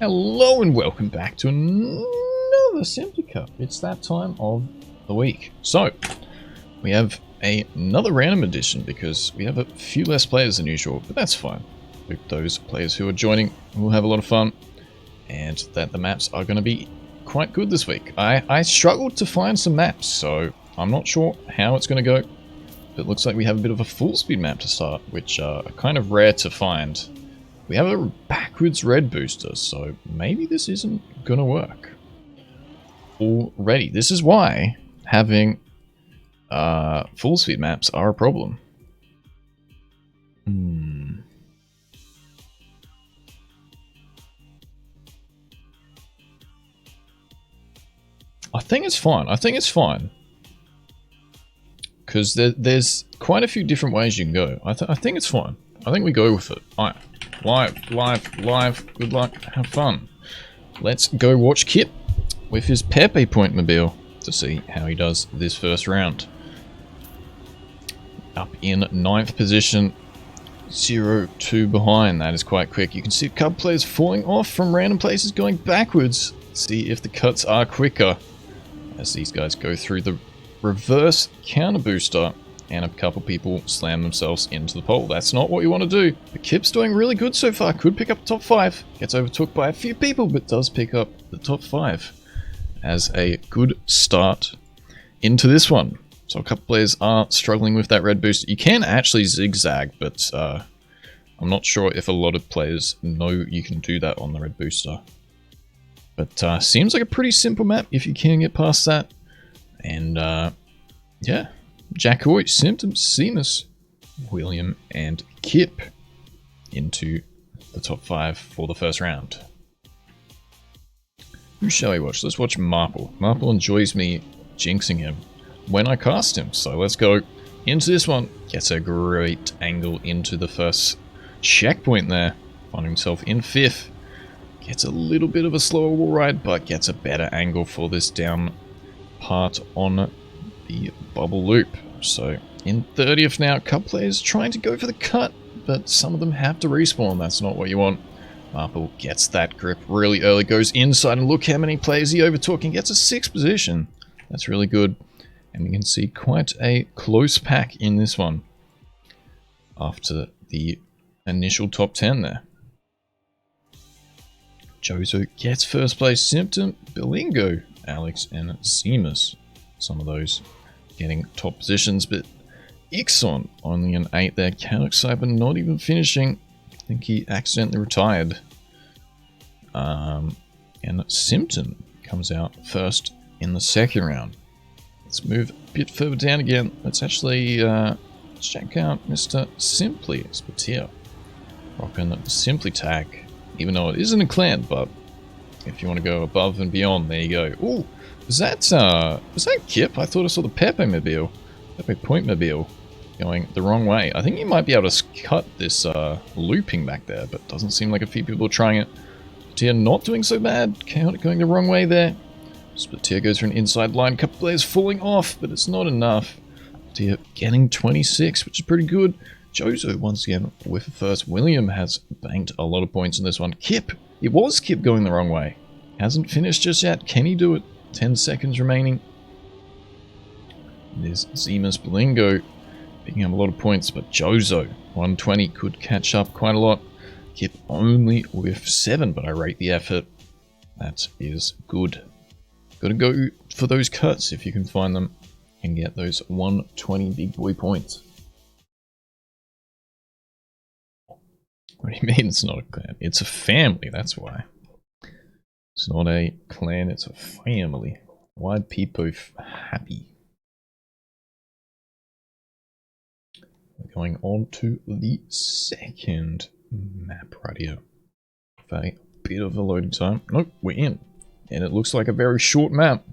Hello and welcome back to another Simply Cup. It's that time of the week. So, we have another random edition because we have a few less players than usual, but that's fine. With those players who are joining, we'll have a lot of fun, and that the maps are going to be quite good this week. I struggled to find some maps, so I'm not sure how it's going to go. But it looks like we have a bit of a full speed map to start, which are kind of rare to find. We have a backwards red booster, so maybe this isn't gonna work already. This is why having full speed maps are a problem. I think it's fine. I think it's fine. Because there's quite a few different ways you can go. I think it's fine. I think we go with it. Alright. Live. Good luck. Have fun. Let's go watch Kip with his Pepe point mobile to see how he does this first round. Up in 9th position. 0-2 behind. That is quite quick. You can see a couple players falling off from random places going backwards. See if the cuts are quicker as these guys go through the reverse counter booster. And a couple people slam themselves into the pole. That's not what you want to do. But Kip's doing really good so far. Could pick up the top 5. Gets overtook by a few people, but does pick up the top 5. As a good start into this one. So a couple players are struggling with that red boost. You can actually zigzag, but I'm not sure if a lot of players know you can do that on the red booster. But seems like a pretty simple map if you can get past that. And yeah. Jackoi, Symptom, Seamus, William, and Kip into the top 5 for the first round. Who shall we watch? Let's watch Marple. Marple enjoys me jinxing him when I cast him, so let's go into this one. Gets a great angle into the first checkpoint there. Finding himself in 5th. Gets a little bit of a slower wall ride, but gets a better angle for this down part on the bubble loop. So in 30th now, a couple players trying to go for the cut, but some of them have to respawn. That's not what you want. Marple gets that grip really early, goes inside, and look how many players he overtook and gets a 6th position. That's really good. And we can see quite a close pack in this one after the initial top 10 there. Jozo gets first place. Symptom, Bilingo, Alex, and Seamus. Some of those getting top positions, but Ixon only an 8 there. Canuck Cyber not even finishing. I think he accidentally retired. And Symptom comes out first in the second round. Let's move a bit further down again. Let's actually check out Mr. Simply Spatia. Rocking the Simply tag, even though it isn't a clan, but if you want to go above and beyond, there you go. Ooh! Was that Kip? I thought I saw the Pepe mobile. Pepe point mobile going the wrong way. I think you might be able to cut this looping back there, but doesn't seem like a few people are trying it. Spatia not doing so bad. Chaotic going the wrong way there. Spatia goes for an inside line. Couple players falling off, but it's not enough. Spatia getting 26, which is pretty good. Jozo once again with the first. William has banked a lot of points in this one. Kip! It was Kip going the wrong way. Hasn't finished just yet. Can he do it? 10 seconds remaining. There's Zemus Blingo picking up a lot of points, but Jozo 120 could catch up quite a lot. Kip only with 7, but I rate the effort. That is good. Gotta go for those cuts if you can find them and get those 120 big boy points. What do you mean it's not a clan? It's a family, that's why. It's not a clan, it's a family. Why people happy? We're going on to the second map right here. With a bit of a loading time. Nope, we're in. And it looks like a very short map.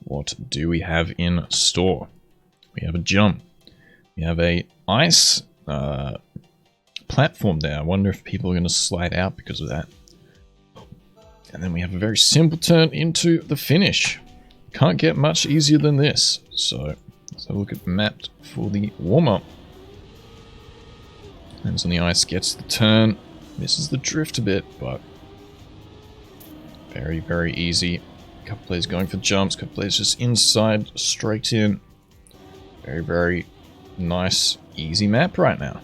What do we have in store? We have a jump. We have a ice platform there. I wonder if people are going to slide out because of that. And then we have a very simple turn into the finish. Can't get much easier than this. So let's have a look at the map for the warm-up. Hands on the ice, gets the turn. Misses the drift a bit, but Very, very easy. A couple players going for jumps, a couple players just inside, straight in. Very, very nice, easy map right now.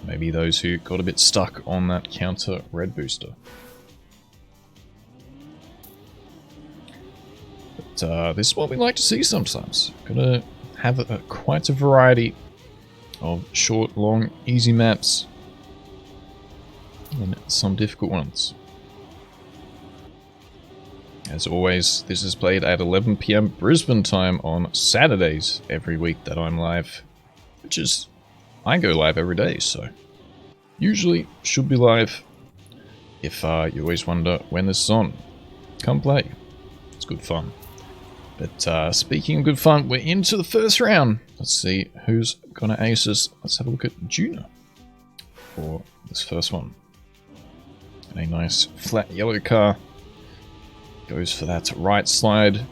Maybe those who got a bit stuck on that counter red booster. But this is what we like to see sometimes. Gotta have quite a variety of short, long, easy maps. And some difficult ones. As always, this is played at 11 PM Brisbane time on Saturdays every week that I'm live. Which is, I go live every day, so usually should be live. If you always wonder when this is on, come play. It's good fun. But speaking of good fun, we're into the first round. Let's see who's gonna ace us. Let's have a look at Juna for this first one. A nice flat yellow car. Goes for that right slide,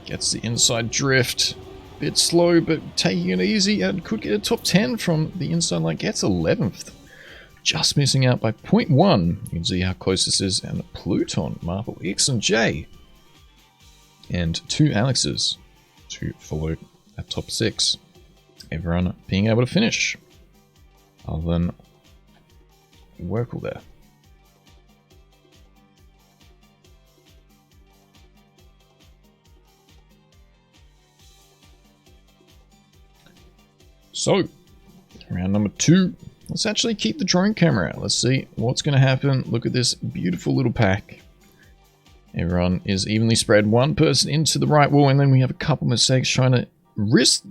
gets the inside drift, bit slow but taking it easy and could get a top 10 from the inside line, gets 11th. Just missing out by 0.1. You can see how close this is, and Pluton, Marble, X and J. And 2 Alexes to follow that top 6. Everyone being able to finish, other than Workle there. So, round number 2. Let's actually keep the drone camera out. Let's see what's going to happen. Look at this beautiful little pack. Everyone is evenly spread. One person into the right wall, and then we have a couple mistakes trying to risk.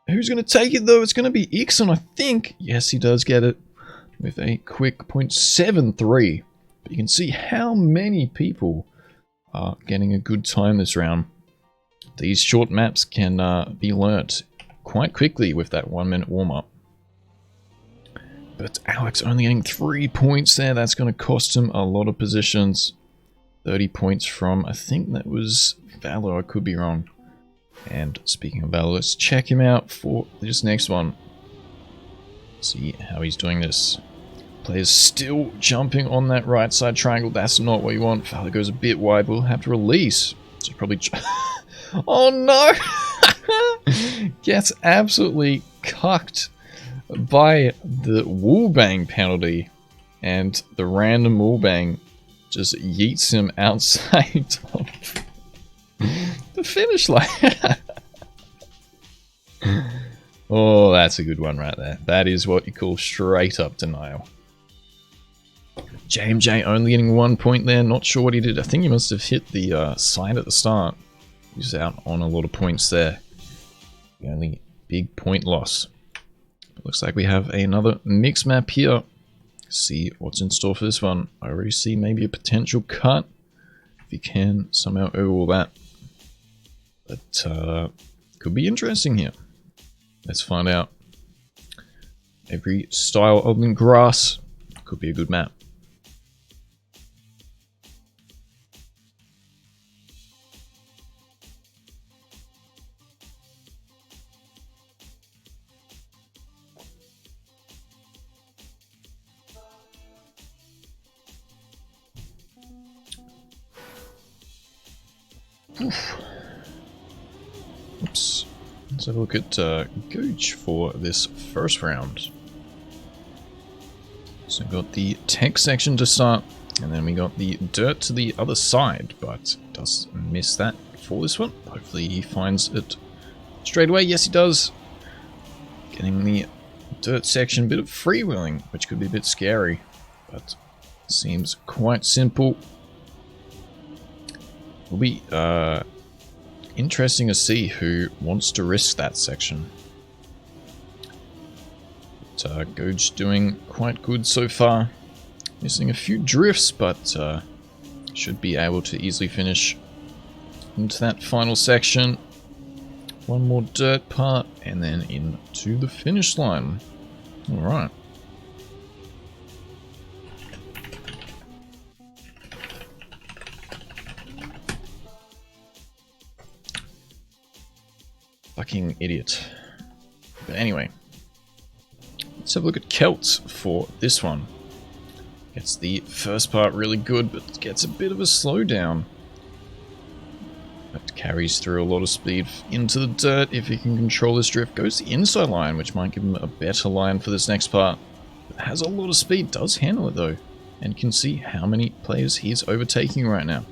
Who's going to take it, though? It's going to be Ixon, I think. Yes, he does get it with a quick 0.73. But you can see how many people are getting a good time this round. These short maps can be learnt quite quickly with that 1 minute warm-up. But Alex only getting 3 points there. That's going to cost him a lot of positions. 30 points from, I think that was Valor, I could be wrong. And speaking of Valor, let's check him out for this next one. See how he's doing this. Player's still jumping on that right side triangle. That's not what you want. Valor goes a bit wide. We'll have to release. So probably... Oh no! Gets absolutely cucked by the wallbang penalty, and the random wallbang just yeets him outside of the finish line. Oh, that's a good one right there. That is what you call straight up denial. JMJ only getting 1 point there. Not sure what he did. I think he must have hit the side at the start. He was out on a lot of points there. The only big point loss. It looks like we have another mix map here. See what's in store for this one. I already see maybe a potential cut. If you can somehow overall that. But could be interesting here. Let's find out. Every style other than grass could be a good map. Oof. Oops. Let's have a look at Gooch for this first round. So we've got the tech section to start, and then we got the dirt to the other side, but does miss that for this one. Hopefully he finds it straight away. Yes, he does. Getting the dirt section, bit of freewheeling, which could be a bit scary, but seems quite simple. Will be interesting to see who wants to risk that section. But Goge doing quite good so far. Missing a few drifts, but should be able to easily finish into that final section. One more dirt part, and then into the finish line. Alright. Fucking idiot. But anyway, let's have a look at Celts for this one. Gets the first part really good, but gets a bit of a slowdown. But carries through a lot of speed into the dirt if he can control his drift. Goes the inside line, which might give him a better line for this next part. But has a lot of speed, does handle it though. And can see how many players he's overtaking right now.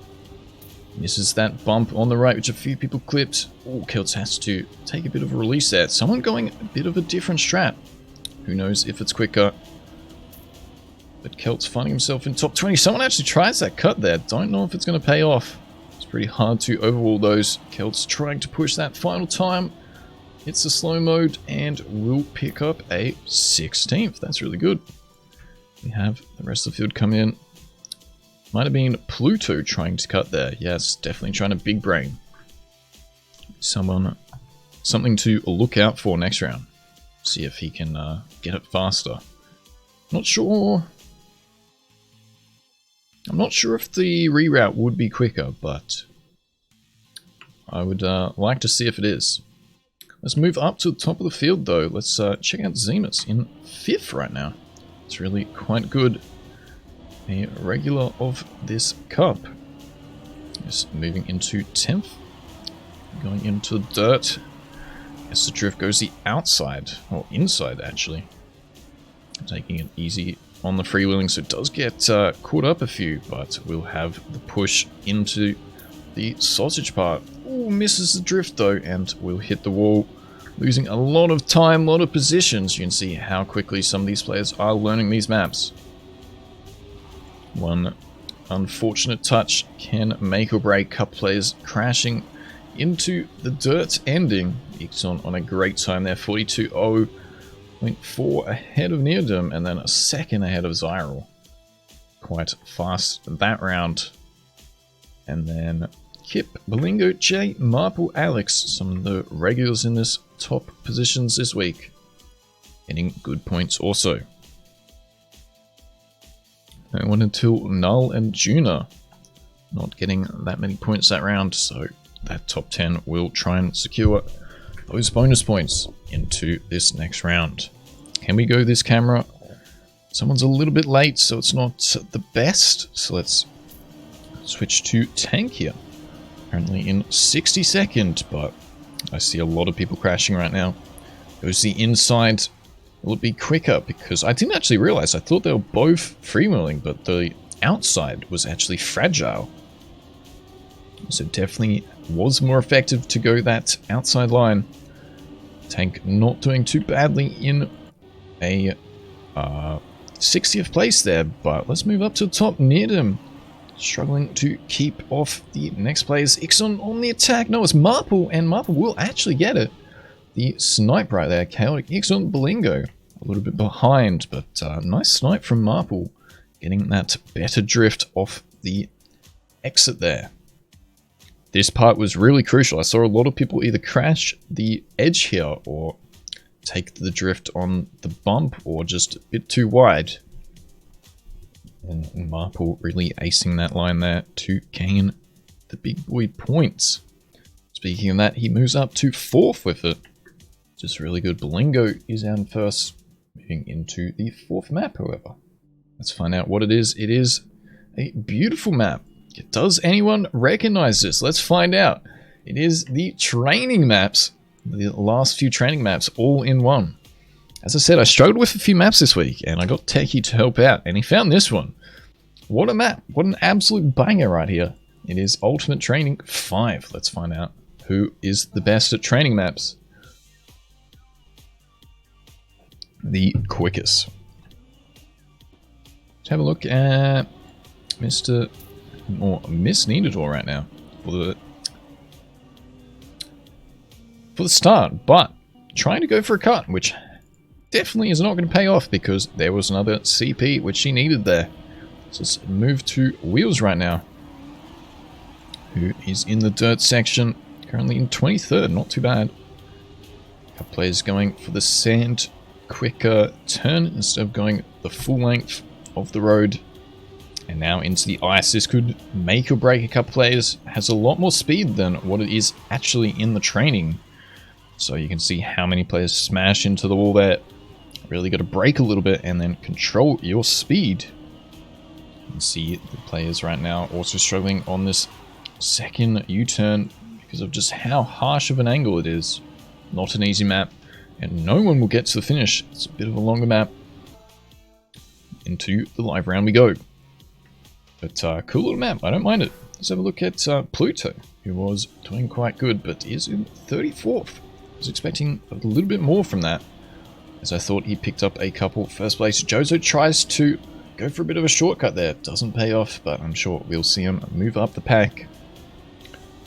Misses that bump on the right, which a few people clipped. Oh, Celts has to take a bit of a release there. Someone going a bit of a different strat. Who knows if it's quicker. But Celts finding himself in top 20. Someone actually tries that cut there. Don't know if it's going to pay off. It's pretty hard to overhaul those. Celts trying to push that final time. It's a slow mode and will pick up a 16th. That's really good. We have the rest of the field come in. Might have been Pluto trying to cut there. Yes, definitely trying to big brain. Something to look out for next round. See if he can get it faster. Not sure. I'm not sure if the reroute would be quicker, but I would like to see if it is. Let's move up to the top of the field though. Let's check out Zemus in 5th right now. It's really quite good. A regular of this cup. Just moving into 10th. Going into the dirt. Guess the drift goes the outside, or inside actually. Taking it easy on the freewheeling, so it does get caught up a few, but we'll have the push into the sausage part. Oh, misses the drift though, and we'll hit the wall, losing a lot of time, a lot of positions. You can see how quickly some of these players are learning these maps. One unfortunate touch can make or break cup players crashing into the dirt ending. Ixon on a great time there, 42.0.4 ahead of Neodym, and then a second ahead of Zyral. Quite fast that round. And then Kip, Belingo, Jay, Marple, Alex, some of the regulars in this top positions this week. Getting good points also. No one until Null and Juna. Not getting that many points that round, so that top 10 will try and secure those bonus points into this next round. Can we go this camera? Someone's a little bit late, so it's not the best. So let's switch to Tank here. Currently in 62nd, but I see a lot of people crashing right now. Goes the inside. Will it be quicker? Because I didn't actually realize. I thought they were both freewheeling, but the outside was actually fragile. So definitely was more effective to go that outside line. Tank not doing too badly in a 60th place there, but let's move up to the top. Neodym struggling to keep off the next players. Ixon on the attack. No, it's Marple, and Marple will actually get it. The snipe right there. Chaotic Ixon, Belingo. A little bit behind, but nice snipe from Marple. Getting that better drift off the exit there. This part was really crucial. I saw a lot of people either crash the edge here or take the drift on the bump or just a bit too wide. And Marple really acing that line there to gain the big boy points. Speaking of that, he moves up to 4th with it. Just really good. Belingo is out in 1st. Moving into the 4th map, however. Let's find out what it is. It is a beautiful map. Does anyone recognize this? Let's find out. It is the training maps. The last few training maps all in one. As I said, I struggled with a few maps this week, and I got Techie to help out, and he found this one. What a map. What an absolute banger right here. It is Ultimate Training 5. Let's find out who is the best at training maps. The quickest. Let's have a look at Mr. or Miss Needador right now for the start, but trying to go for a cut, which definitely is not going to pay off because there was another CP which she needed there. So let's move to Wheels right now, who is in the dirt section, currently in 23rd, not too bad. A couple players going for the sand quicker turn instead of going the full length of the road. And now into the ice. This could make or break a couple players. Has a lot more speed than what it is actually in the training. So you can see how many players smash into the wall there. Really got to brake a little bit and then control your speed. can see the players right now also struggling on this second U-turn because of just how harsh of an angle it is. Not an easy map, and no one will get to the finish. It's a bit of a longer map. Into the live round we go. But cool little map, I don't mind it. Let's have a look at Pluto, who was doing quite good, but is in 34th. I was expecting a little bit more from that, as I thought he picked up a couple first place. Jozo tries to go for a bit of a shortcut there. Doesn't pay off, but I'm sure we'll see him move up the pack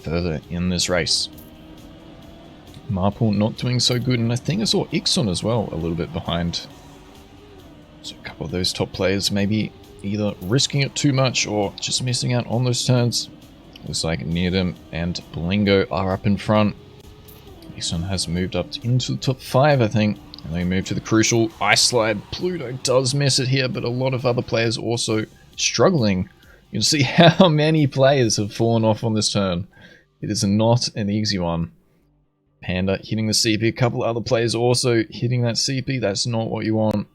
further in this race. Marple not doing so good, and I think I saw Ixon as well a little bit behind. So a couple of those top players maybe either risking it too much or just missing out on those turns. Looks like Needham and Blingo are up in front. Ixon has moved up into the top 5, I think. And they move to the crucial ice slide. Pluto does miss it here, but a lot of other players also struggling. You can see how many players have fallen off on this turn. It is not an easy one. Panda hitting the CP. A couple of other players also hitting that CP. That's not what you want.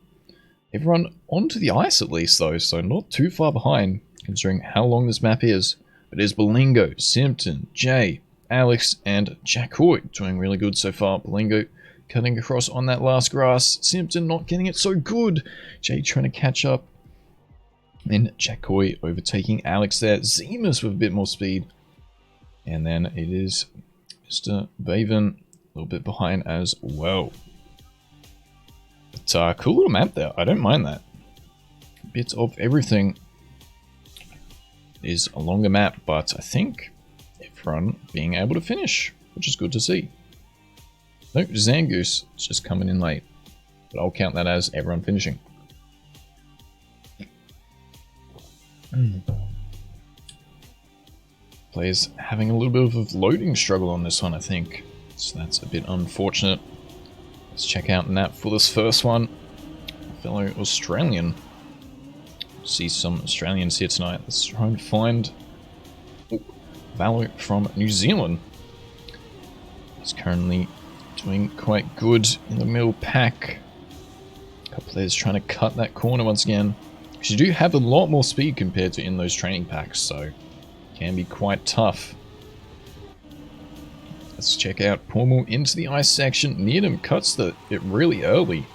Everyone onto the ice at least though, so not too far behind considering how long this map is. It is Belingo, Simpton, Jay, Alex, and Jackoy doing really good so far. Belingo cutting across on that last grass. Simpton not getting it so good. Jay trying to catch up. And Jackoy overtaking Alex there. Zemus with a bit more speed. And then it is Mr. Baven a little bit behind as well. But cool little map there. I don't mind that. Bits of everything. It is a longer map, but I think everyone being able to finish, which is good to see. No, Zangoose is just coming in late, but I'll count that as everyone finishing. Players having a little bit of a loading struggle on this one, I think. So that's a bit unfortunate. Let's check out Nat for this first one. Fellow Australian. See some Australians here tonight. Let's try and find Valo from New Zealand. He's currently doing quite good in the middle pack. A couple players trying to cut that corner once again. Because you do have a lot more speed compared to in those training packs, so it can be quite tough. Let's check out Pormal into the ice section. Needham cuts it really early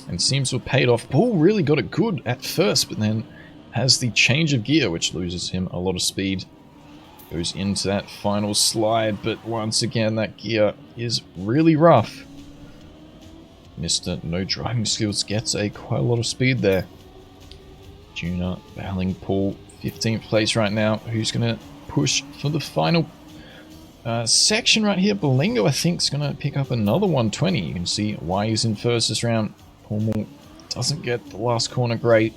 and seems to have paid off. Paul really got it good at first, but then has the change of gear, which loses him a lot of speed. Goes into that final slide, but once again, that gear is really rough. Mr. No Driving Skills gets quite a lot of speed there. Juna battling Paul, 15th place right now. Who's going to push for the final section right here? Belingo, I think, is going to pick up another 120. You can see why he's in first this round. Pormal doesn't get the last corner great.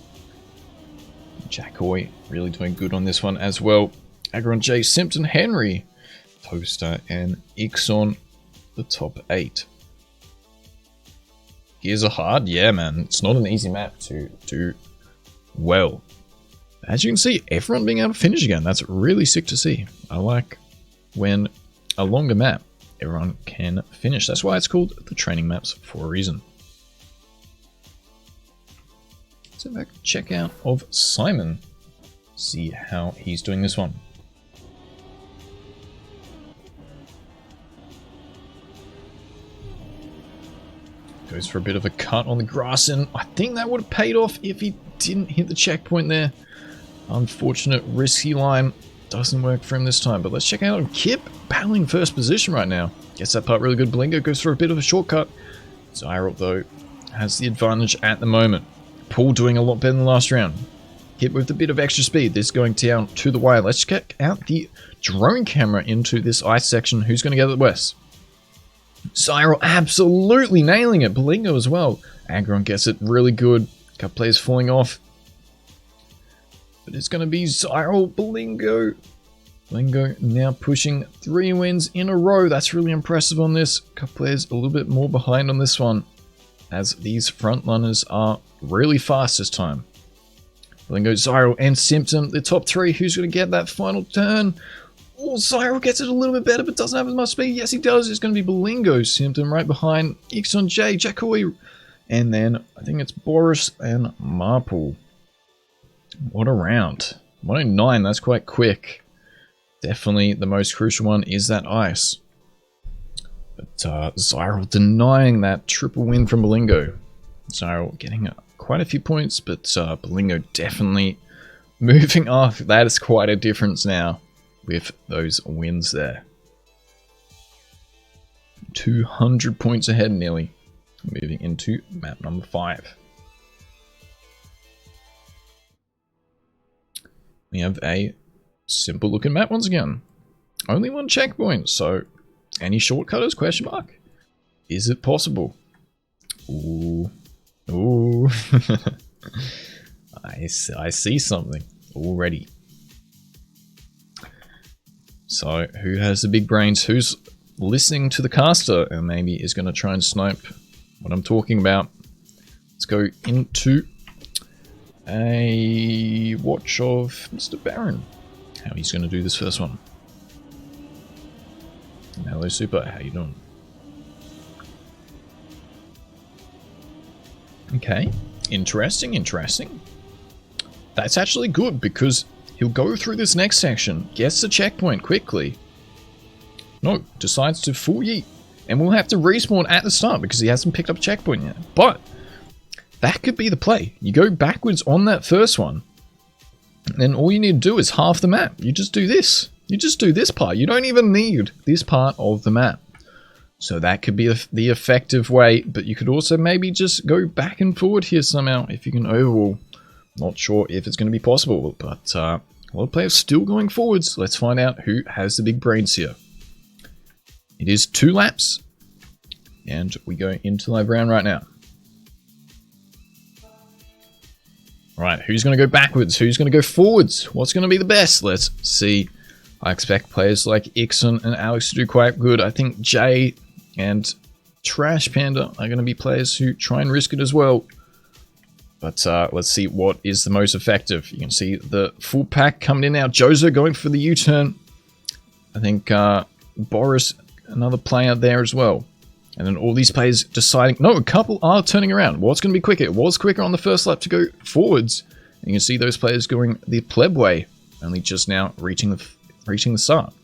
Jackoy really doing good on this one as well. Agron J, Simpson, Henry, Toaster, and Ixon, the top 8. Gears are hard, yeah, man. It's not an easy map to do well. As you can see, everyone being able to finish again. That's really sick to see. I like when a longer map, everyone can finish. That's why it's called the training maps for a reason. So back check out of Simon. See how he's doing this one. Goes for a bit of a cut on the grass, and I think that would have paid off if he didn't hit the checkpoint there. Unfortunate risky line. Doesn't work for him this time, but let's check out Kip battling first position right now. Gets that part really good. Blingo goes for a bit of a shortcut. Zyril, though, has the advantage at the moment. Paul doing a lot better than the last round. Kip with a bit of extra speed. This going down to the wire. Let's check out the drone camera into this ice section. Who's going to get it west? Zyril absolutely nailing it. Belingo as well. Agron gets it really good. A couple players falling off. But it's going to be Zyril, Belingo. Belingo now pushing 3 wins in a row. That's really impressive on this. A couple players a little bit more behind on this one, as these frontrunners are really fast this time. Belingo, Zyril, and Simpson, the top 3. Who's going to get that final turn? Oh, Zyril gets it a little bit better, but doesn't have as much speed. Yes, he does. It's going to be Belingo, Simpson right behind Ixon J, Jackoy, and then I think it's Boris and Marple. What a round. 109, that's quite quick. Definitely the most crucial one is that ice. But Zyril denying that triple win from Belingo. Zyril getting quite a few points, but Belingo definitely moving off. That is quite a difference now with those wins there. 200 points ahead nearly. Moving into map number 5. We have a simple looking map once again. Only one checkpoint, so any shortcutters? Question mark. Is it possible? Ooh. Ooh. I see something already. So who has the big brains? Who's listening to the caster and maybe is going to try and snipe what I'm talking about? Let's go into a watch of Mr. Baron. How he's going to do this first one. Hello Super, how you doing? Okay, interesting, interesting. That's actually good because he'll go through this next section, gets the checkpoint quickly. No, decides to full yeet. And we'll have to respawn at the start because he hasn't picked up a checkpoint yet. But that could be the play. You go backwards on that first one. And then all you need to do is half the map. You just do this. You just do this part. You don't even need this part of the map. So that could be the effective way. But you could also maybe just go back and forward here somehow if you can overwall. Not sure if it's going to be possible. But a lot of players still going forwards. Let's find out who has the big brains here. It is 2 laps. And we go into live round right now. Right, who's going to go backwards? Who's going to go forwards? What's going to be the best? Let's see. I expect players like Ixon and Alex to do quite good. I think Jay and Trash Panda are going to be players who try and risk it as well. But let's see what is the most effective. You can see the full pack coming in now. Jozo going for the U-turn. I think Boris, another player there as well. And then all these players deciding... No, a couple are turning around. What's going to be quicker? It was quicker on the first lap to go forwards. And you can see those players going the pleb way. Only just now reaching the start.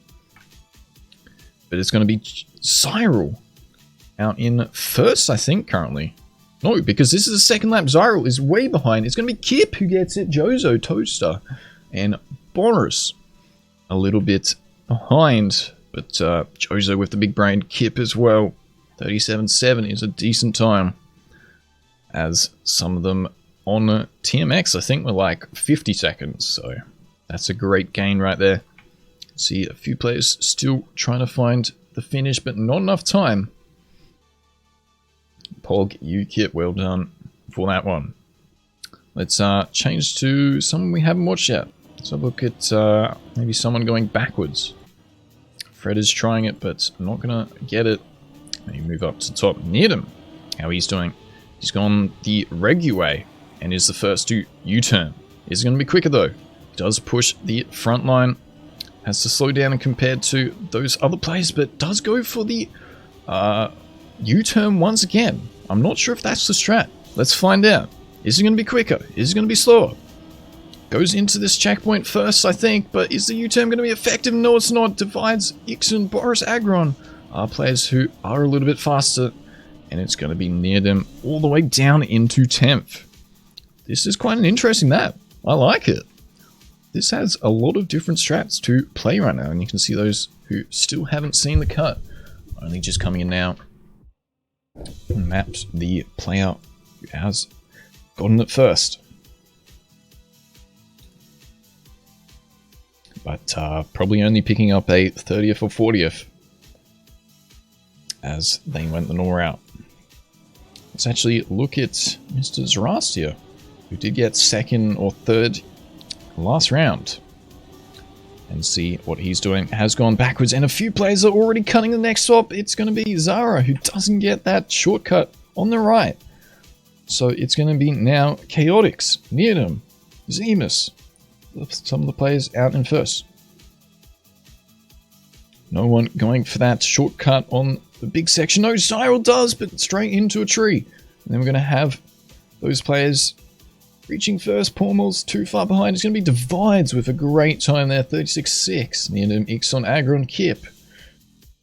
But it's going to be Zyril out in first, I think, currently. No, because this is the second lap. Zyril is way behind. It's going to be Kip who gets it. Jozo, Toaster, and Boris a little bit behind. But Jozo with the big brain. Kip as well. 37.7 is a decent time. As some of them on TMX, I think, were like 50 seconds. So that's a great gain right there. See a few players still trying to find the finish, but not enough time. Pog, you Kip, well done for that one. Let's change to someone we haven't watched yet. Let's have a look at maybe someone going backwards. Fred is trying it, but not gonna get it. Maybe move up to the top. Needham, how he's doing. He's gone the regu way and is the first to U-turn. Is going to be quicker though. Does push the front line. Has to slow down compared to those other players, but does go for the U-turn once again. I'm not sure if that's the strat. Let's find out. Is it going to be quicker? Is it going to be slower? Goes into this checkpoint first, I think, but is the U-turn going to be effective? No, it's not. Divides Ixon, Boris, Agron are players who are a little bit faster, and it's going to be near them all the way down into 10th. This is quite an interesting map. I like it. This has a lot of different strats to play right now, and you can see those who still haven't seen the cut only just coming in now. Maps the player who has gotten it first. But probably only picking up a 30th or 40th as they went the normal route. Let's actually look at Mr. Zarastia, who did get second or third last round, and see what he's doing. Has gone backwards, and a few players are already cutting the next swap. It's going to be Zara, who doesn't get that shortcut on the right. So it's going to be now Chaotix, Needham, Zemus, some of the players out in first. No one going for that shortcut on the big section. No, Cyril does, but straight into a tree. And then we're going to have those players Reaching first, Pormal's too far behind. It's going to be Divides with a great time there, 36.6. Near him, Ixon, Agron, Kip.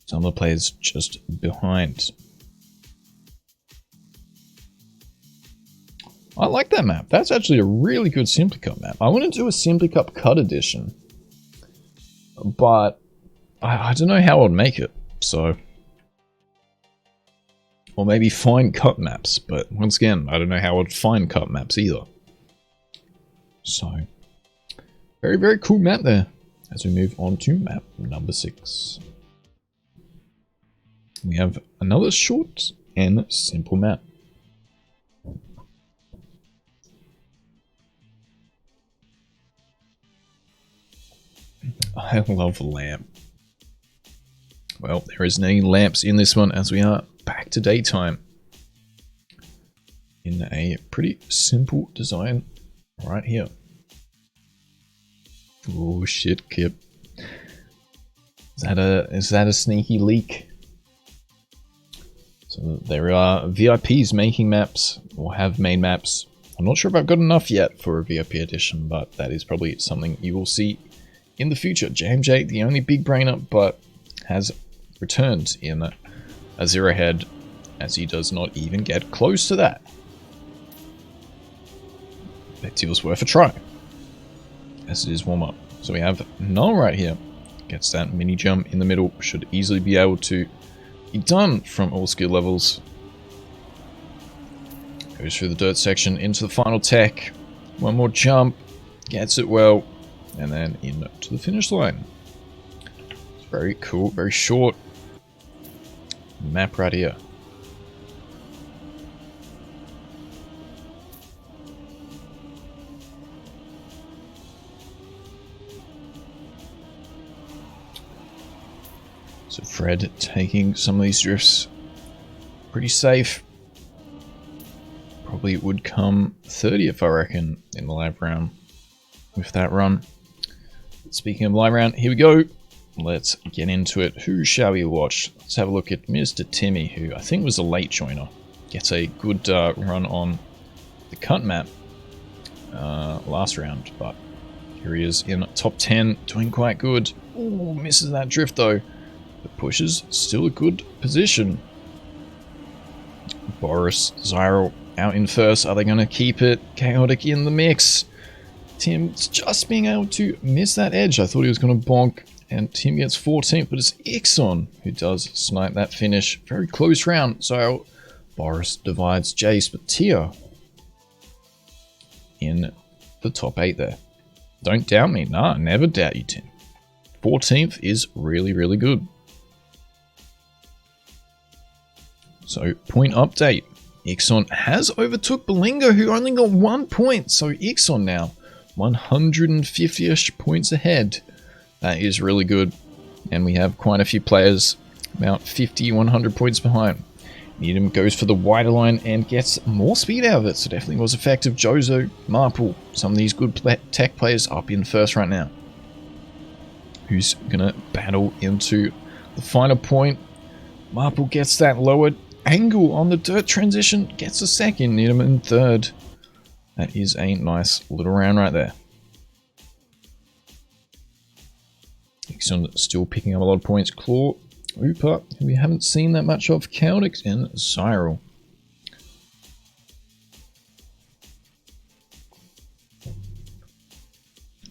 Some of the players just behind. I like that map. That's actually a really good simplycup map. I want to do a simplycup cut edition, but I don't know how I'd make it. So, or maybe find cut maps. But once again, I don't know how I'd find cut maps either. So, very, very cool map there. As we move on to map number 6. We have another short and simple map. I love lamp. Well, there isn't any lamps in this one as we are back to daytime. In a pretty simple design right here. Oh shit, Kip. Is that a sneaky leak? So there are VIPs making maps, or have made maps. I'm not sure if I've got enough yet for a VIP edition, but that is probably something you will see in the future. JMJ, the only big brainer, but has returned in a 0 head, as he does not even get close to that. That feels worth a try, as it is warm up. So we have Null right here. Gets that mini jump in the middle. Should easily be able to be done from all skill levels. Goes through the dirt section into the final tech. One more jump. Gets it well. And then in to the finish line. It's very cool. Very short map right here. So Fred taking some of these drifts pretty safe. Probably would come 30th, I reckon, in the live round with that run. Speaking of live round, here we go. Let's get into it. Who shall we watch? Let's have a look at Mr. Timmy, who I think was a late joiner. Gets a good run on the cut map last round, but here he is in top 10, doing quite good. Ooh, misses that drift though. But pushes, still a good position. Boris, Zyral out in first. Are they going to keep it? Chaotic in the mix. Tim's just being able to miss that edge. I thought he was going to bonk. And Tim gets 14th, but it's Ixon who does snipe that finish. Very close round. Zyral, Boris divides Jace, but Tia in the top 8 there. Don't doubt me. Nah, never doubt you, Tim. 14th is really, really good. So, point update. Ixon has overtook Belingo, who only got 1 point. So, Ixon now 150-ish points ahead. That is really good. And we have quite a few players about 50, 100 points behind. Needham goes for the wider line and gets more speed out of it. So, definitely was effective. Jozo, Marple, some of these good tech players up in first right now. Who's going to battle into the final point. Marple gets that lowered angle on the dirt transition, gets a second, Needham in third. That is a nice little round right there. Ixon still picking up a lot of points. Claw, Ooper, who we haven't seen that much of, Chaotic, and Zyral.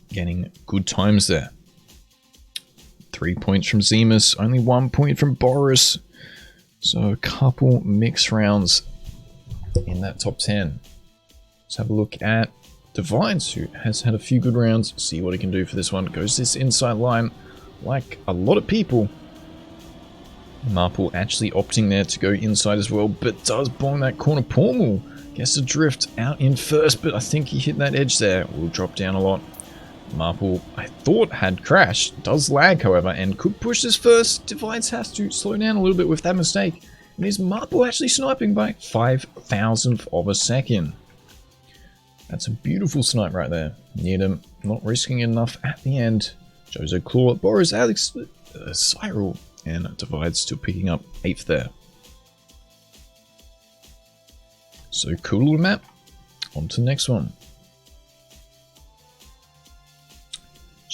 Getting good times there. 3 points from Zemus, only 1 point from Boris. So a couple mixed rounds in that top 10. Let's have a look at Divines, who has had a few good rounds. See what he can do for this one. Goes this inside line like a lot of people. Marple actually opting there to go inside as well, but does bong that corner. Pormal gets a drift out in first, but I think he hit that edge there. Will drop down a lot. Marple, I thought, had crashed. Does lag, however, and could push this first. Divides has to slow down a little bit with that mistake. And is Marple actually sniping by 5,000th of a second. That's a beautiful snipe right there. Needham not risking enough at the end. Jozo, Claw, Boris, Alex, Zyral, and Divides still picking up 8th there. So cool little map. On to the next one.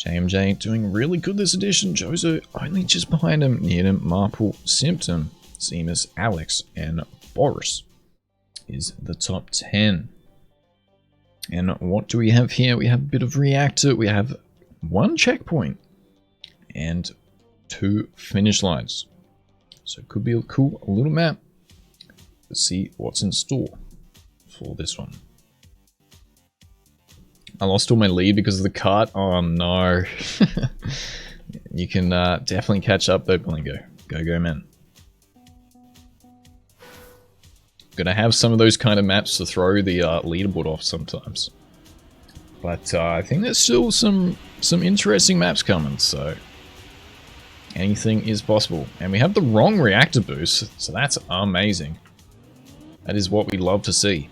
JMJ doing really good this edition. Jozo only just behind him. Needham, Marple, Symptom, Seamus, Alex, and Boris is the top 10. And what do we have here? We have a bit of reactor. We have 1 checkpoint and 2 finish lines. So it could be a cool little map. Let's see what's in store for this one. I lost all my lead because of the cart. Oh no. You can definitely catch up though, Blingo. Go, man. Gonna have some of those kind of maps to throw the leaderboard off sometimes. But I think there's still some interesting maps coming, so anything is possible. And we have the wrong reactor boost, so that's amazing. That is what we love to see.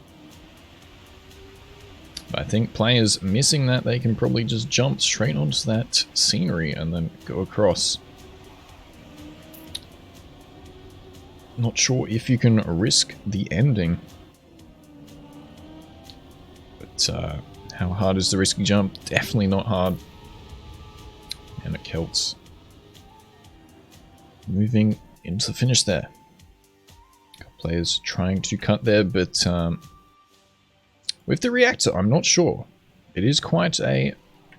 But I think players missing that, they can probably just jump straight onto that scenery and then go across. Not sure if you can risk the ending. But how hard is the risky jump? Definitely not hard. And it Celts moving into the finish there. Couple players trying to cut there, but with the reactor, I'm not sure. It is quite a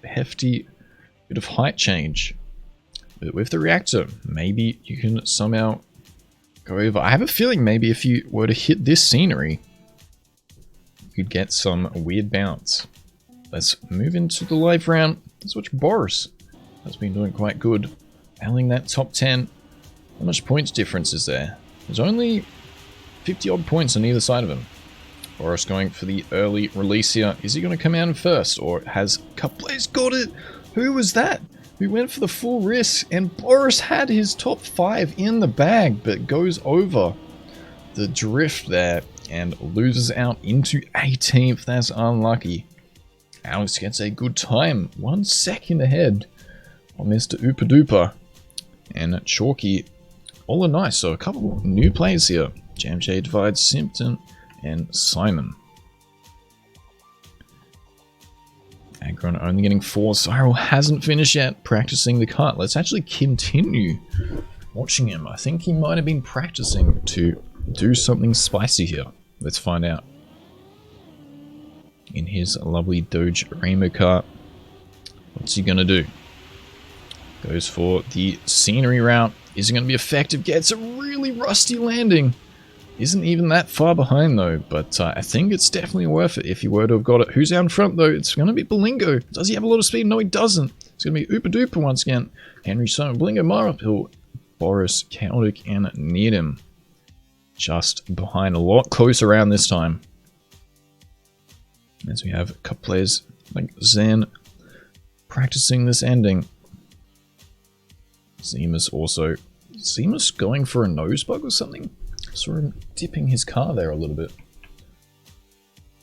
hefty bit of height change. But with the reactor, maybe you can somehow go over. I have a feeling maybe if you were to hit this scenery, you could get some weird bounce. Let's move into the live round. Let's watch Boris. Has been doing quite good. Battling that top 10. How much points difference is there? There's only 50 odd points on either side of him. Boris going for the early release here. Is he going to come out in first, or has a couple players got it? Who was that? Who went for the full risk? And Boris had his top 5 in the bag, but goes over the drift there and loses out into 18th. That's unlucky. Alex gets a good time, 1 second ahead on Mr. Oopa Dooper. And Chalky, all are nice. So a couple new players here. JMJ divides Simpson and Simon. Agron only getting 4. Cyril hasn't finished yet practicing the cut. Let's actually continue watching him. I think he might have been practicing to do something spicy here. Let's find out. In his lovely Doge Rainbow cart. What's he gonna do? Goes for the scenery route. Is it gonna be effective? Gets a really rusty landing. Isn't even that far behind though, but I think it's definitely worth it if he were to have got it. Who's out in front though? It's going to be Belingo. Does he have a lot of speed? No, he doesn't. It's going to be Oopa Dooper once again. Henry, Simon, Belingo, Marapil, Boris, Celtic, and Needham. Just behind, a lot closer around this time. As we have a couple players like Zen practicing this ending. Zemus also. Zemus going for a nose bug or something? Saw him dipping his car there a little bit.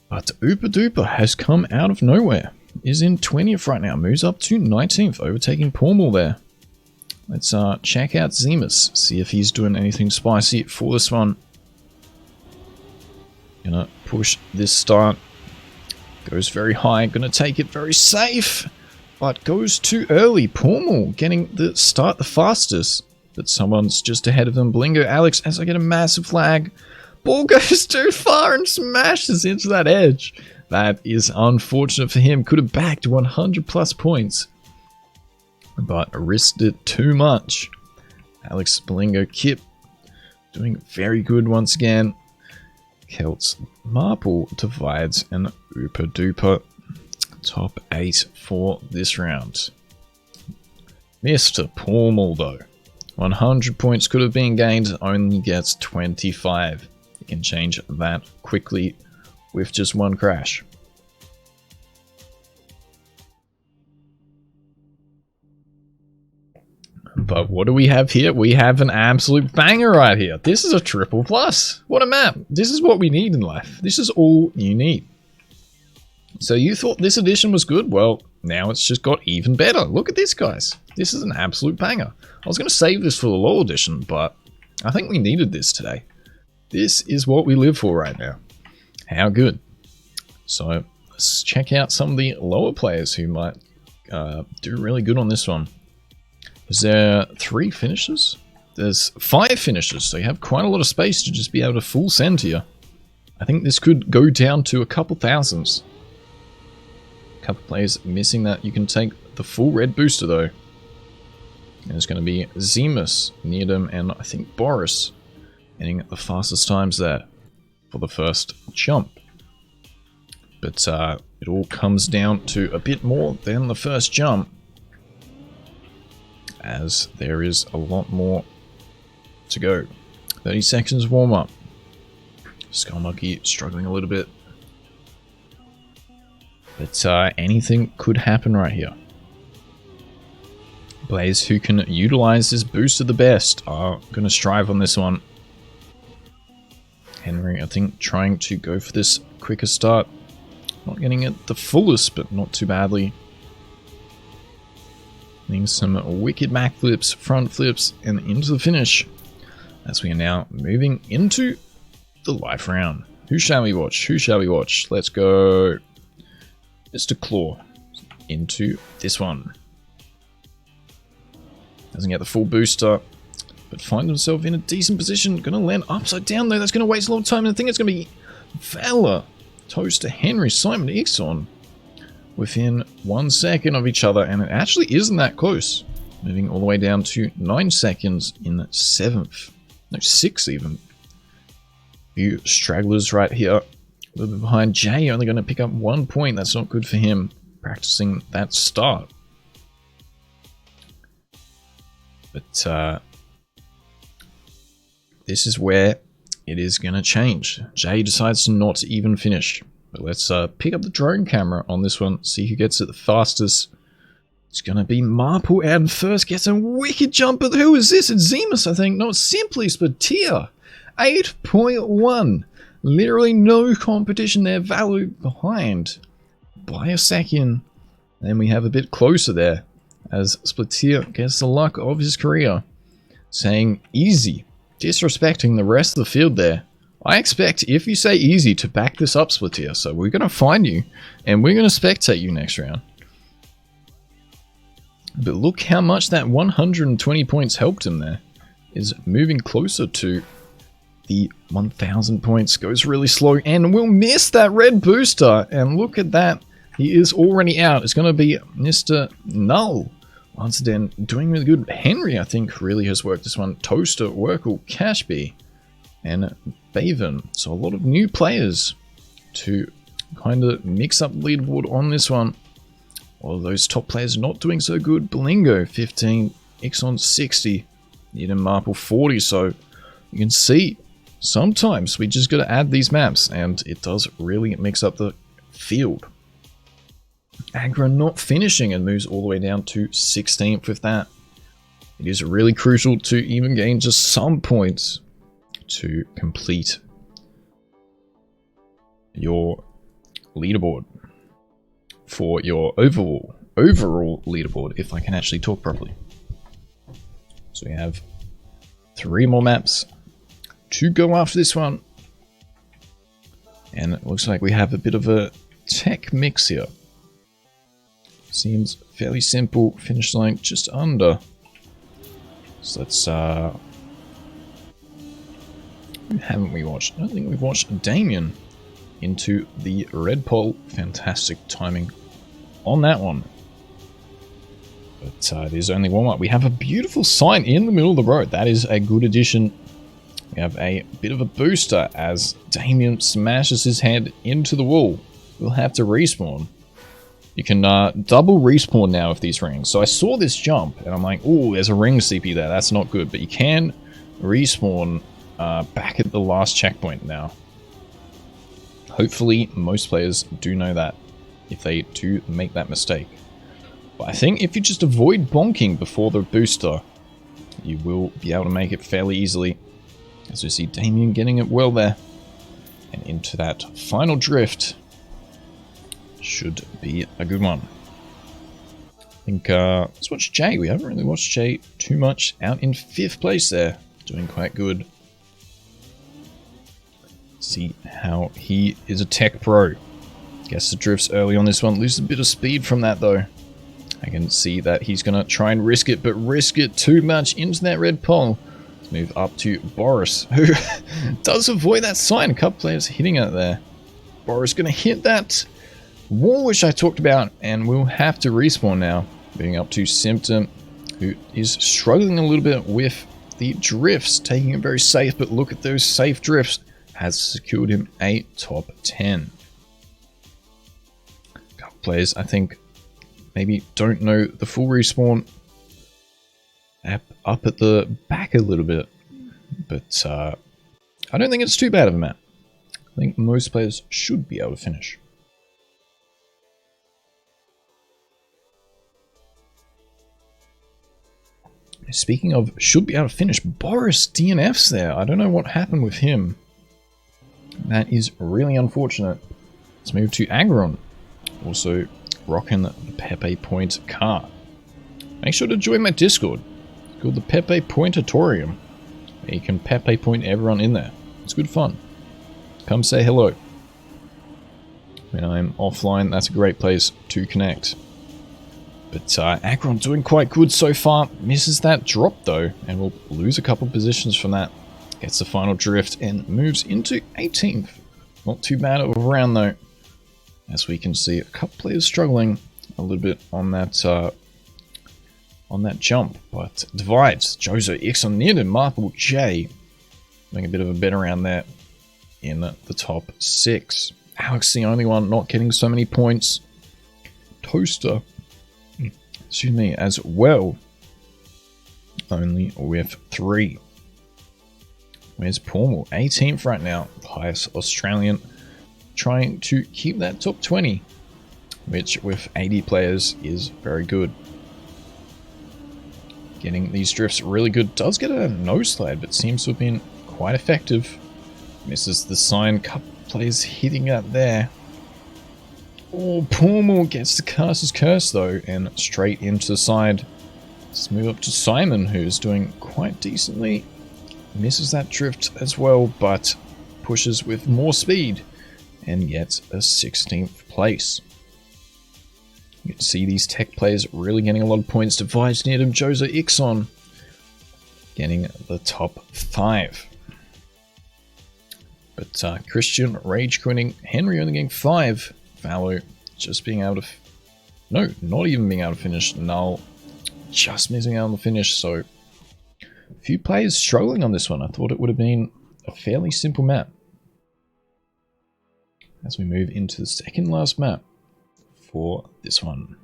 But Oopa Dooper has come out of nowhere. Is in 20th right now. Moves up to 19th, overtaking Pormal there. Let's check out Zemus. See if he's doing anything spicy for this one. Gonna push this start. Goes very high. Gonna take it very safe. But goes too early. Pormal getting the start the fastest. But someone's just ahead of them. Blingo, Alex, as I get a massive flag. Ball goes too far and smashes into that edge. That is unfortunate for him. Could have backed 100 plus points. But risked it too much. Alex, Blingo, Kip doing very good once again. Celts, Marple divides, and Oopa Dooper. Top 8 for this round. Mr. Pormal though. 100 points could have been gained, only gets 25. You can change that quickly with just 1 crash. But what do we have here? We have an absolute banger right here. This is a triple plus. What a map. This is what we need in life. This is all you need. So you thought this edition was good? Well, now it's just got even better. Look at this, guys. This is an absolute banger. I was going to save this for the low edition, but I think we needed this today. This is what we live for right now. How good. So let's check out some of the lower players who might do really good on this one. Is there 3 finishes? There's 5 finishes, so you have quite a lot of space to just be able to full send here. I think this could go down to a couple thousands. A couple players missing that. You can take the full red booster though. And it's going to be Zemus, Needham, and I think Boris getting the fastest times there for the first jump. But it all comes down to a bit more than the first jump, as there is a lot more to go. 30 seconds warm up. Skullmonkey struggling a little bit. But anything could happen right here. Players who can utilize this booster the best are going to strive on this one. Henry, I think, trying to go for this quicker start. Not getting it the fullest, but not too badly. Getting some wicked backflips, front flips, and into the finish. As we are now moving into the life round. Who shall we watch? Who shall we watch? Let's go Mr. Claw into this one. Doesn't get the full booster, but finds himself in a decent position. Gonna land upside down though. That's gonna waste a lot of time. And I think it's gonna be Valor toast to Henry, Simon, Ixon within 1 second of each other, and it actually isn't that close. Moving all the way down to 9 seconds in 7th. No, 6 even. Few stragglers right here. A little bit behind Jay, only going to pick up 1 point. That's not good for him. Practicing that start. But this is where it is going to change. Jay decides to not even finish. But let's pick up the drone camera on this one. See who gets it the fastest. It's going to be Marple and first gets a wicked jump. But who is this? It's Zemus, I think. Not Simply, but tier 8.1. Literally no competition there. Value behind by a second. Then we have a bit closer there as Splatier gets the luck of his career. Saying easy. Disrespecting the rest of the field there. I expect if you say easy to back this up, Splatier. So we're going to find you and we're going to spectate you next round. But look how much that 120 points helped him there. Is moving closer to the 1000 points. Goes really slow and will miss that red booster. And look at that. He is already out. It's going to be Mr. Null. Once again, doing really good. Henry, I think, really has worked this one. Toaster, Werkle, Cashby, and Baven. So a lot of new players to kind of mix up the leaderboard on this one. All of those top players not doing so good. Blingo 15, Ixon 60, Needham Marple 40. So you can see sometimes we just got to add these maps and it does really mix up the field. Agra not finishing and moves all the way down to 16th with that. It is really crucial to even gain just some points to complete your leaderboard. For your overall leaderboard, if I can actually talk properly. So we have 3 more maps to go after this one. And it looks like we have a bit of a tech mix here. Seems fairly simple. Finish line just under. So let's who haven't we watched? I don't think we've watched Damien into the red pole. Fantastic timing on that one. But there's only warm up. We have a beautiful sign in the middle of the road. That is a good addition. We have a bit of a booster as Damien smashes his head into the wall. We'll have to respawn. You can double respawn now with these rings. So I saw this jump and I'm like, oh, there's a ring CP there. That's not good. But you can respawn back at the last checkpoint now. Hopefully most players do know that if they do make that mistake. But I think if you just avoid bonking before the booster, you will be able to make it fairly easily. As we see Damien getting it well there. And into that final drift. Should be a good one. I think, let's watch Jay. We haven't really watched Jay too much. Out in 5th place there. Doing quite good. See how he is a tech pro. Guess the drifts early on this one. Loses a bit of speed from that though. I can see that he's going to try and risk it, but risk it too much into that red pole. Let's move up to Boris, who does avoid that sign. A couple players hitting it there. Boris going to hit that wall which I talked about, and we'll have to respawn now. Moving up to Symptom, who is struggling a little bit with the drifts, taking it very safe, but look at those safe drifts. Has secured him a top 10. A couple players, I think, maybe don't know the full respawn. Up at the back a little bit, but I don't think it's too bad of a map. I think most players should be able to finish. Speaking of should be able to finish, Boris DNFs there. I don't know what happened with him. That is really unfortunate. Let's move to Agron. Also rocking the Pepe Point car. Make sure to join my Discord. It's called the Pepe Pointatorium. You can Pepe Point everyone in there. It's good fun. Come say hello. When I'm offline, that's a great place to connect. But Agron doing quite good so far. Misses that drop though, and will lose a couple positions from that. Gets the final drift and moves into 18th. Not too bad of a round though. As we can see, a couple players struggling a little bit on that jump, but divides. Jozo Ixon near to Marple J, doing a bit of a bet around there in the top 6. Alex the only one not getting so many points. Toaster, excuse me, as well, only with 3. Where's Pormal? 18th right now, highest Australian, trying to keep that top 20, which with 80 players is very good. Getting these drifts really good. Does get a nose slide, but seems to have been quite effective. Misses the sign. Couple players hitting that there. Oh, Pormal gets the caster's curse though, and straight into the side. Let's move up to Simon, who's doing quite decently. Misses that drift as well, but pushes with more speed and gets a 16th place. You can see these tech players really getting a lot of points. Divides near him. Jozo Ixon getting the top 5. But Christian rage quitting. Henry only getting 5. Valor just being able to... no, not even being able to finish. Null just missing out on the finish. So a few players struggling on this one. I thought it would have been a fairly simple map. As we move into the second last map for this one.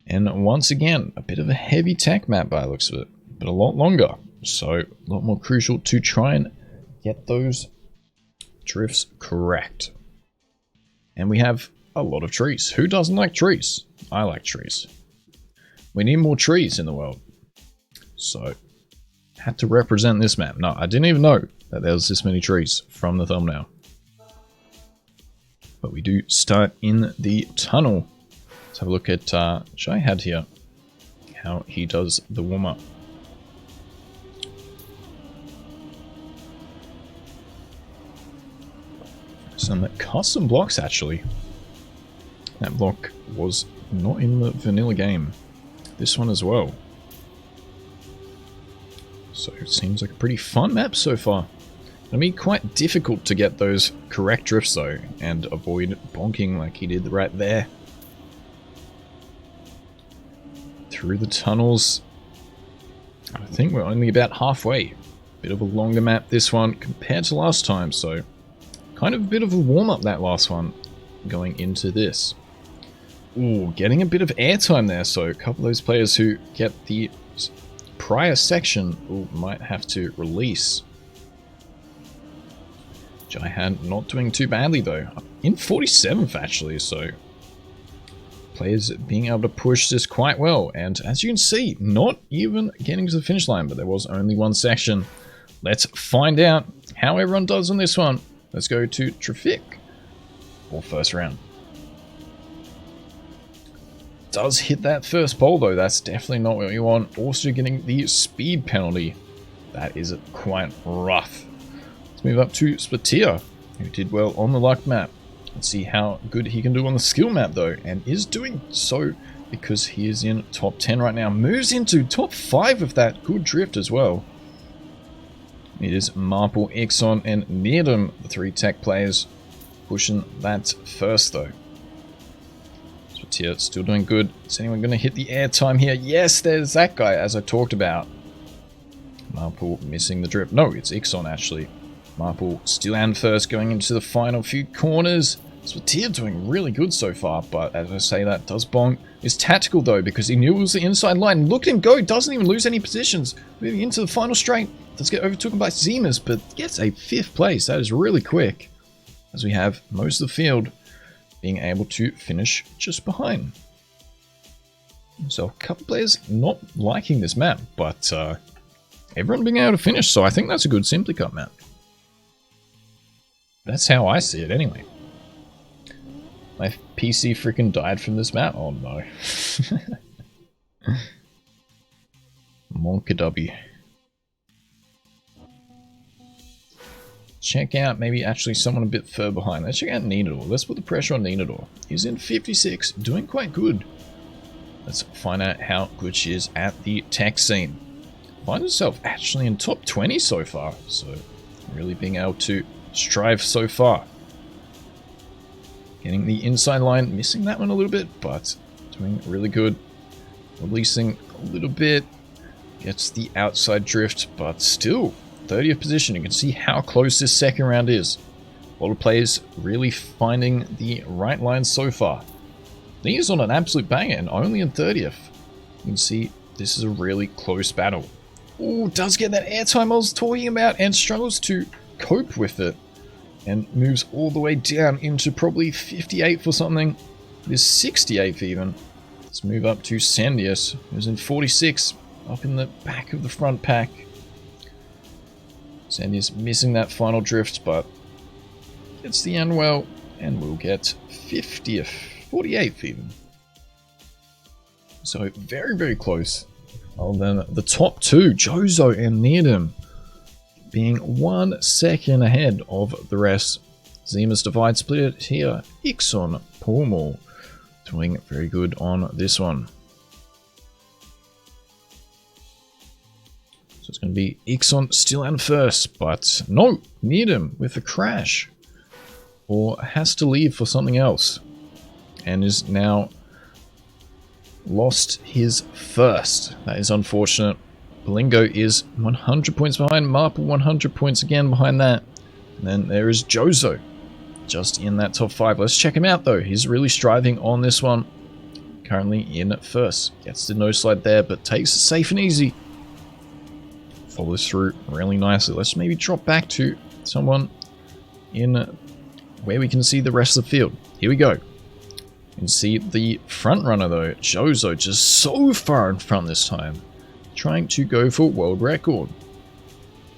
And once again, a bit of a heavy tech map by the looks of it, but a lot longer. So a lot more crucial to try and get those drifts correct. And we have a lot of trees. Who doesn't like trees? I like trees. We need more trees in the world. So, had to represent this map. No, I didn't even know that there was this many trees from the thumbnail. But we do start in the tunnel. Let's have a look at Jihad here. How he does the warm-up. Some custom blocks actually. That block was not in the vanilla game. This one as well. So it seems like a pretty fun map so far. It'll be quite difficult to get those correct drifts though, and avoid bonking like he did right there. Through the tunnels. I think we're only about halfway. Bit of a longer map this one compared to last time, so kind of a bit of a warm-up that last one going into this. Ooh, getting a bit of airtime there, so a couple of those players who get the prior section might have to release. Jihad not doing too badly though. In 47th actually, so players being able to push this quite well. And as you can see, not even getting to the finish line, but there was only one section. Let's find out how everyone does on this one. Let's go to Traffic for first round. Does hit that first pole though, that's definitely not what you want. Also getting the speed penalty. That is quite rough. Let's move up to Splatia, who did well on the luck map. Let's see how good he can do on the skill map though, and is doing so because he is in top 10 right now. Moves into top 5 with that good drift as well. It is Marple, Ixon, and Needham, the 3 tech players, pushing that first though. Tier still doing good. Is anyone going to hit the air time here? Yes, there's that guy, as I talked about. Marple missing the drift. No, it's Ixon actually. Marple still and first going into the final few corners. Tier doing really good so far, but as I say, that does bonk. It's tactical though, because he knew it was the inside line. Look at him go, doesn't even lose any positions. Moving into the final straight. Does get overtaken by Zemus, but gets a 5th place. That is really quick, as we have most of the field being able to finish just behind. So a couple players not liking this map, but everyone being able to finish, so I think that's a good Simply Cup map. That's how I see it anyway. My PC freaking died from this map. Oh no. Monka W. Check out maybe actually someone a bit further behind. Let's check out Needador. Let's put the pressure on Needador. He's in 56, doing quite good. Let's find out how good she is at the tech scene. Finds herself actually in top 20 so far, so really being able to strive so far. Getting the inside line, missing that one a little bit, but doing really good. Releasing a little bit, gets the outside drift, but still 30th position. You can see how close this second round is. A lot of players really finding the right line so far. He's on an absolute banger and only in 30th. You can see this is a really close battle. Oh, does get that airtime I was talking about and struggles to cope with it. And moves all the way down into probably 58th or something. It is 68th even. Let's move up to Sandius, who's in 46, up in the back of the front pack. Sandius missing that final drift, but gets the end well, and we'll get 50th, 48th even. So very, very close. Other than the top 2, Jozo and Needham, being 1 second ahead of the rest. Zemus divide split it here. Ixon, Pormal, doing very good on this one. So it's going to be Ixon still and first, but no, Needham with a crash. Or has to leave for something else. And is now lost his first. That is unfortunate. Belingo is 100 points behind. Marple 100 points again behind that. And then there is Jozo, just in that top 5. Let's check him out though. He's really striving on this one. Currently in first. Gets the no slide there, but takes it safe and easy. Follows through really nicely. Let's maybe drop back to someone in where we can see the rest of the field. Here we go. You can see the front runner though, Jozo, just so far in front this time. Trying to go for world record.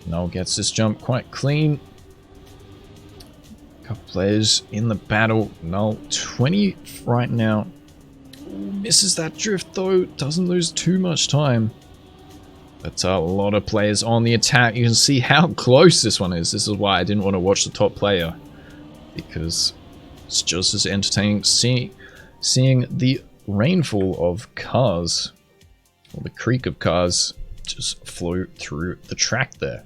Null gets this jump quite clean. Couple players in the battle. Null 20 right now. Misses that drift though. Doesn't lose too much time. But a lot of players on the attack. You can see how close this one is. This is why I didn't want to watch the top player. Because it's just as entertaining seeing the rainfall of cars. Or the creek of cars just flow through the track there.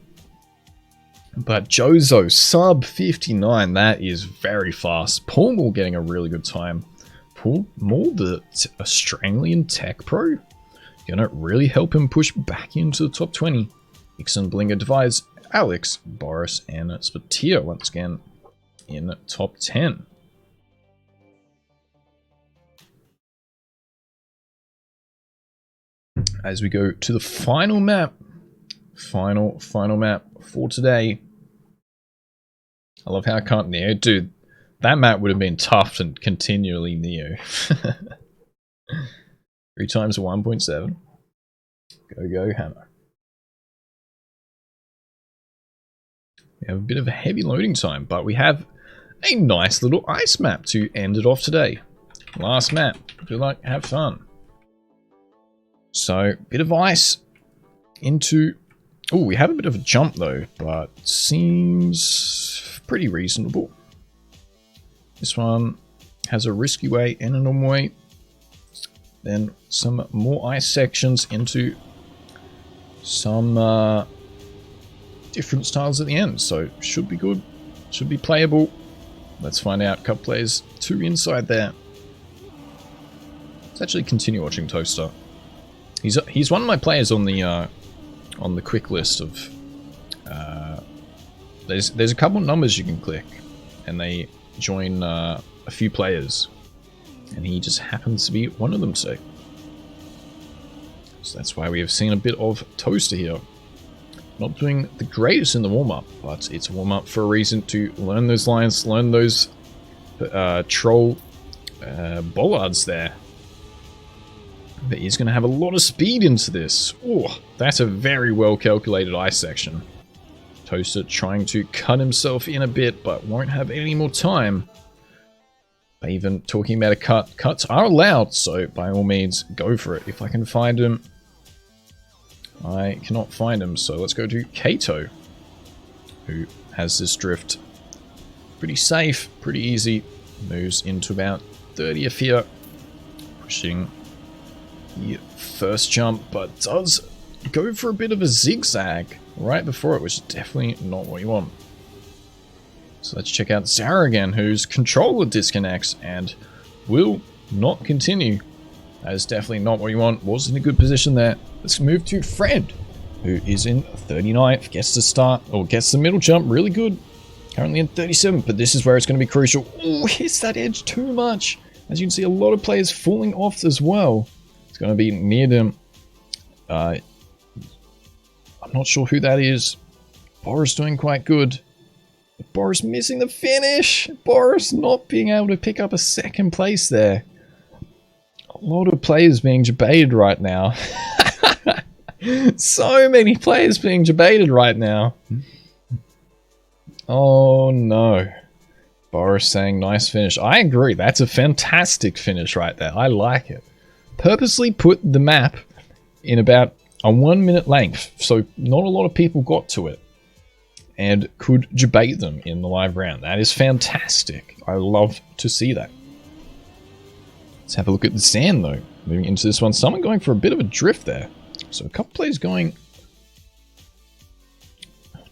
But Jozo, sub 59, that is very fast. Pormal getting a really good time. Pormal, the Australian tech pro, gonna really help him push back into the top 20. Ixon, Blinga, Device, Alex, Boris, and Spatia once again in top 10. As we go to the final map, final map for today. I love how I can't Neo. Dude, that map would have been tough and continually Neo. 3 times 1.7. Go hammer. We have a bit of a heavy loading time, but we have a nice little ice map to end it off today. Last map. Good luck, have fun. So, bit of ice into... Oh, we have a bit of a jump though, but seems pretty reasonable. This one has a risky way and a normal way. Then some more ice sections into some different styles at the end. So should be good. Should be playable. Let's find out. Cup players 2 inside there. Let's actually continue watching Toaster. He's one of my players on the quick list of. There's a couple of numbers you can click, and they join a few players, and he just happens to be one of them. So that's why we have seen a bit of Toaster here. Not doing the greatest in the warm-up, but it's a warm-up for a reason, to learn those lines, learn those troll bollards there. But he's going to have a lot of speed into this. Oh, that's a very well calculated ice section. Toaster trying to cut himself in a bit, but won't have any more time. Even talking about a cut. Cuts are allowed, so by all means, go for it. If I can find him. I cannot find him, so let's go to Kato, who has this drift pretty safe, pretty easy. Moves into about 30th here, pushing the first jump, but does go for a bit of a zigzag right before it, which is definitely not what you want. So let's check out Zara again, whose controller disconnects and will not continue. That is definitely not what you want. Was in a good position there. Let's move to Fred, who is in 39th. Gets the start, or gets the middle jump really good. Currently in 37th, but this is where it's going to be crucial. Oh, hits that edge too much. As you can see, a lot of players falling off as well. It's going to be near them. I'm not sure who that is. Boris doing quite good. But Boris missing the finish. Boris not being able to pick up a second place there. A lot of players being debated right now. So many players being debated right now. Oh no. Boris saying nice finish. I agree. That's a fantastic finish right there. I like it. Purposely put the map in about a 1 minute length, so not a lot of people got to it and could debate them in the live round. That is fantastic. I love to see that. Let's have a look at the sand though. Moving into this one, someone going for a bit of a drift there. So a couple players going.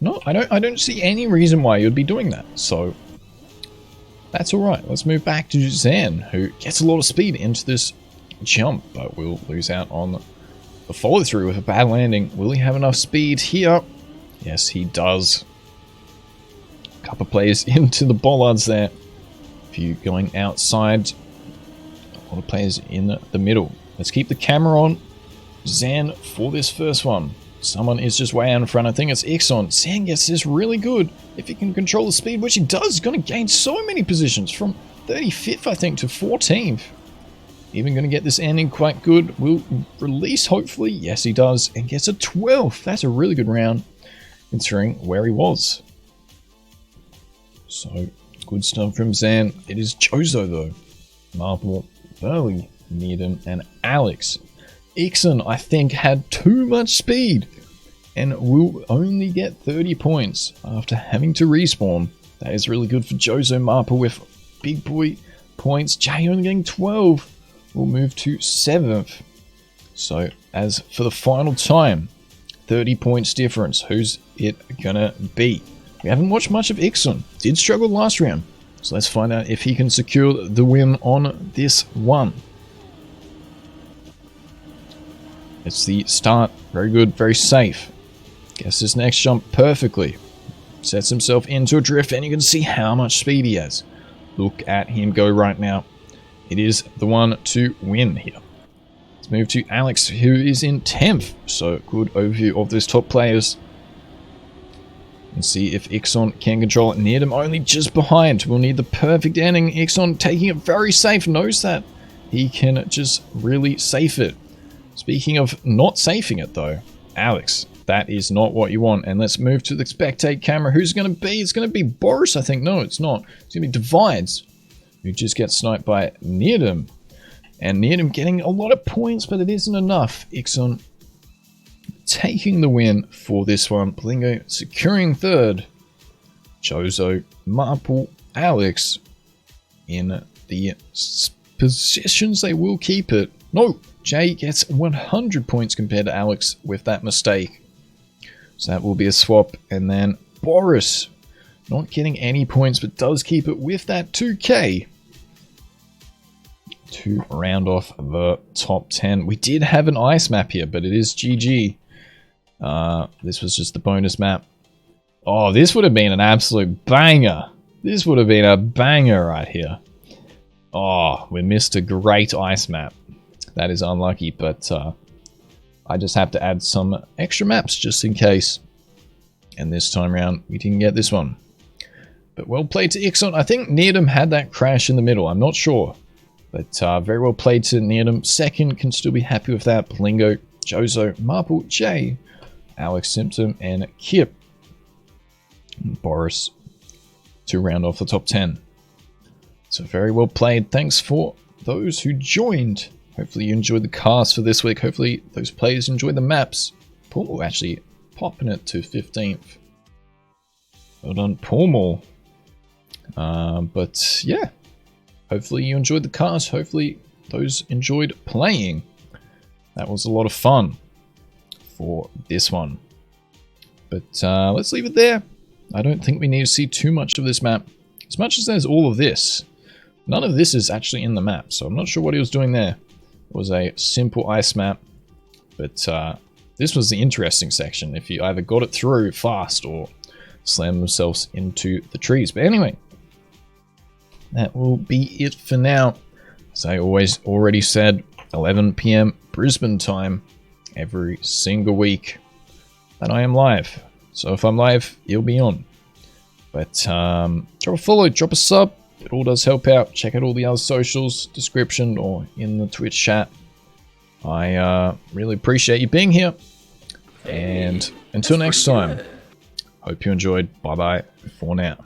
No, I don't see any reason why you'd be doing that. So that's all right. Let's move back to Zan, who gets a lot of speed into this jump, but will lose out on the follow through with a bad landing. Will he have enough speed here? Yes, he does. A couple of players into the bollards there. A few going outside. A lot of players in the middle. Let's keep the camera on Zan for this first one. Someone is just way out in front. I think it's Ixon. Zan gets this really good. If he can control the speed, which he does, he's going to gain so many positions. From 35th, I think, to 14th. Even going to get this ending quite good. Will release, hopefully. Yes, he does. And gets a 12th. That's a really good round, considering where he was. So, good stuff from Zan. It is Jozo, though. Marple, Burley, Needham, and Alex. Ixon, I think, had too much speed and will only get 30 points after having to respawn. That is really good for Jozo. Marple with big boy points. Jay only getting 12. We'll move to 7th. So, as for the final time, 30 points difference. Who's it gonna be? We haven't watched much of Ixon. Did struggle last round. So let's find out if he can secure the win on this one. It's the start. Very good, very safe. Gets this next jump perfectly. Sets himself into a drift, and you can see how much speed he has. Look at him go right now. It is the one to win here. Let's move to Alex, who is in 10th. So, good overview of those top players. And see if Ixon can control it. Needham only just behind. We'll need the perfect ending. Ixon taking it very safe. Knows that he can just really safe it. Speaking of not safing it though, Alex, that is not what you want. And let's move to the spectate camera. Who's it going to be? It's going to be Boris, I think. No, it's not. It's going to be Divides, who just gets sniped by Needham. And Needham getting a lot of points, but it isn't enough. Ixon taking the win for this one. Blingo securing 3rd. Jozo, Marple, Alex, in the positions. They will keep it. No, Jay gets 100 points compared to Alex with that mistake. So that will be a swap. And then Boris, not getting any points, but does keep it with that 2k to round off the top 10. We did have an ice map here, but it is GG. This was just the bonus map. Oh, this would have been an absolute banger. This would have been a banger right here. Oh, we missed a great ice map. That is unlucky, but I just have to add some extra maps just in case. And this time around, we didn't get this one. But well played to Ixon. I think Needham had that crash in the middle. I'm not sure. But very well played to Needham. Second can still be happy with that. Blingo, Jozo, Marple, Jay, Alex Symptom, and Kip. And Boris to round off the top 10. So very well played. Thanks for those who joined. Hopefully you enjoyed the cast for this week. Hopefully those players enjoyed the maps. Paul actually popping it to 15th. Well done, Paul. But yeah, hopefully you enjoyed the cast. Hopefully those enjoyed playing. That was a lot of fun for this one. But let's leave it there. I don't think we need to see too much of this map. As much as there's all of this, none of this is actually in the map. So I'm not sure what he was doing there. It was a simple ice map. But this was the interesting section. If you either got it through fast or slammed themselves into the trees. But anyway, that will be it for now. As I already said, 11 PM Brisbane time every single week that I am live. So if I'm live, you'll be on. But drop a follow, drop a sub. It all does help out. Check out all the other socials, description, or in the Twitch chat. I really appreciate you being here. And until next time, hope you enjoyed. Bye-bye for now.